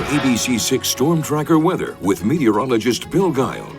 ABC6 Storm Tracker weather with meteorologist Bill Guile.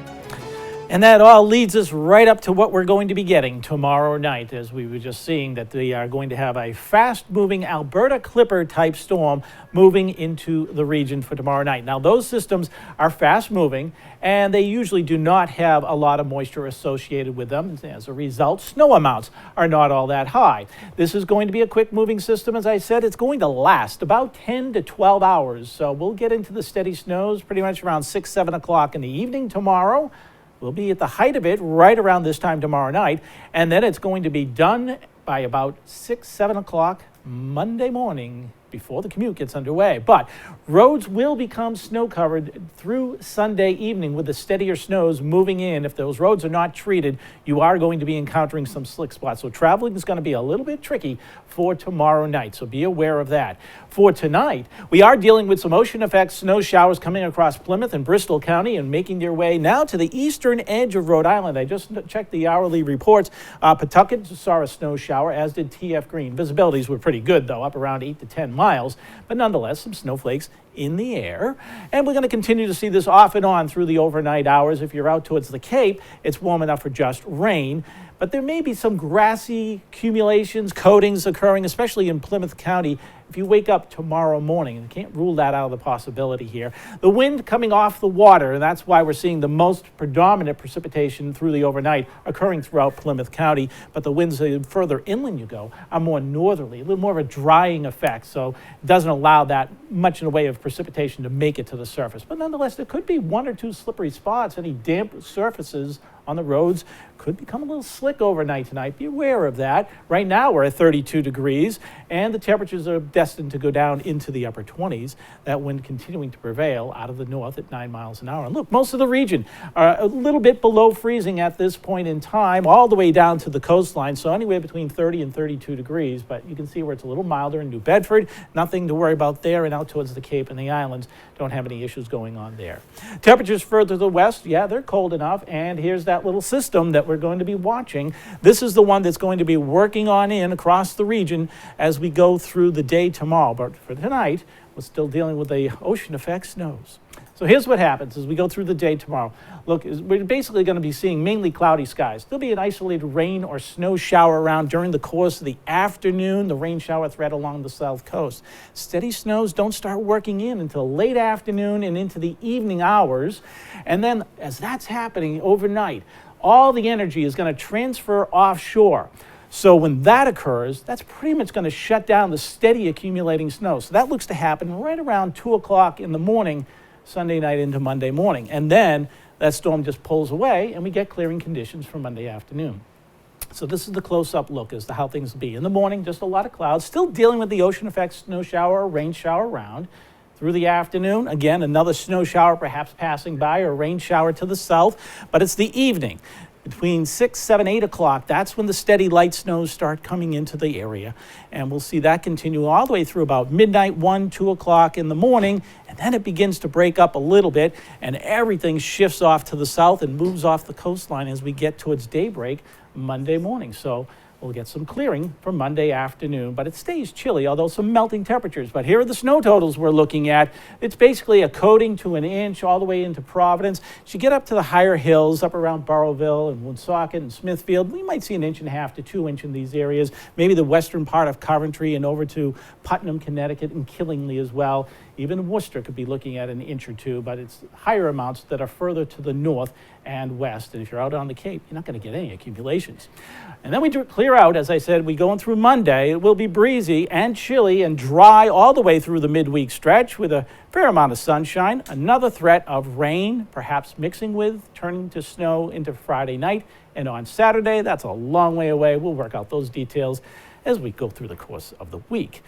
And that all leads us right up to what we're going to be getting tomorrow night, as we were just seeing that they are going to have a fast-moving Alberta Clipper-type storm moving into the region for tomorrow night. Now, those systems are fast-moving, and they usually do not have a lot of moisture associated with them. As a result, snow amounts are not all that high. This is going to be a quick-moving system. As I said, it's going to last about 10 to 12 hours. So we'll get into the steady snows pretty much around 6, 7 o'clock in the evening tomorrow. We'll be at the height of it right around this time tomorrow night, and then it's going to be done by about 6, 7 o'clock Monday morning before the commute gets underway. But roads will become snow-covered through Sunday evening with the steadier snows moving in. If those roads are not treated, you are going to be encountering some slick spots. So traveling is going to be a little bit tricky for tomorrow night, so be aware of that. For tonight, we are dealing with some ocean effect snow showers coming across Plymouth and Bristol County and making their way now to the eastern edge of Rhode Island. I just checked the hourly reports. Pawtucket saw a snow shower, as did TF Green. Visibilities were pretty good, though, up around 8 to 10 miles, but nonetheless, some snowflakes in the air. And we're going to continue to see this off and on through the overnight hours. If you're out towards the Cape, it's warm enough for just rain. But there may be some grassy accumulations, coatings occurring, especially in Plymouth County, if you wake up tomorrow morning. And can't rule that out of the possibility here. The wind coming off the water, and that's why we're seeing the most predominant precipitation through the overnight occurring throughout Plymouth County. But the winds, the further inland you go, are more northerly, a little more of a drying effect. So it doesn't allow that much in the way of precipitation to make it to the surface. But nonetheless, there could be 1 or 2 slippery spots. Any damp surfaces on the roads could become a little slick overnight tonight. Be aware of that. Right now we're at 32 degrees and the temperatures are destined to go down into the upper 20s. That wind continuing to prevail out of the north at 9 miles an hour. And look, most of the region are a little bit below freezing at this point in time, all the way down to the coastline. So anywhere between 30 and 32 degrees, but you can see where it's a little milder in New Bedford. Nothing to worry about there, and out towards the Cape and the islands, don't have any issues going on there. Temperatures further to the west, yeah, they're cold enough. And here's that little system that we're going to be watching. This is the one that's going to be working on in across the region as we go through the day tomorrow. But for tonight, we're still dealing with the ocean effect snows. So here's what happens as we go through the day tomorrow. Look, we're basically going to be seeing mainly cloudy skies. There'll be an isolated rain or snow shower around during the course of the afternoon. The rain shower threat along the south coast. Steady snows don't start working in until late afternoon and into the evening hours. And then as that's happening overnight, all the energy is going to transfer offshore. So when that occurs, that's pretty much going to shut down the steady accumulating snow. So that looks to happen right around 2 o'clock in the morning, Sunday night into Monday morning. And then that storm just pulls away and we get clearing conditions for Monday afternoon. So this is the close-up look as to how things will be. In the morning, just a lot of clouds, still dealing with the ocean effect snow shower or rain shower around. Through the afternoon, again, another snow shower perhaps passing by or rain shower to the south, but it's the evening. Between 6, 7, 8 o'clock, that's when the steady light snows start coming into the area. And we'll see that continue all the way through about midnight, 1, 2 o'clock in the morning. And then it begins to break up a little bit and everything shifts off to the south and moves off the coastline as we get towards daybreak Monday morning. So we'll get some clearing for Monday afternoon, but it stays chilly, although some melting temperatures. But here are the snow totals we're looking at. It's basically a coating to an inch all the way into Providence. As you get up to the higher hills, up around Burrowville and Woonsocket and Smithfield, we might see 1.5 inches to 2 inches in these areas. Maybe the western part of Coventry and over to Putnam, Connecticut, and Killingly as well. Even Worcester could be looking at 1 inch or 2, but it's higher amounts that are further to the north and west. And if you're out on the Cape, you're not going to get any accumulations. And then we clear out, as I said, we going through Monday. It will be breezy and chilly and dry all the way through the midweek stretch with a fair amount of sunshine. Another threat of rain, perhaps mixing with, turning to snow into Friday night. And on Saturday, that's a long way away. We'll work out those details as we go through the course of the week.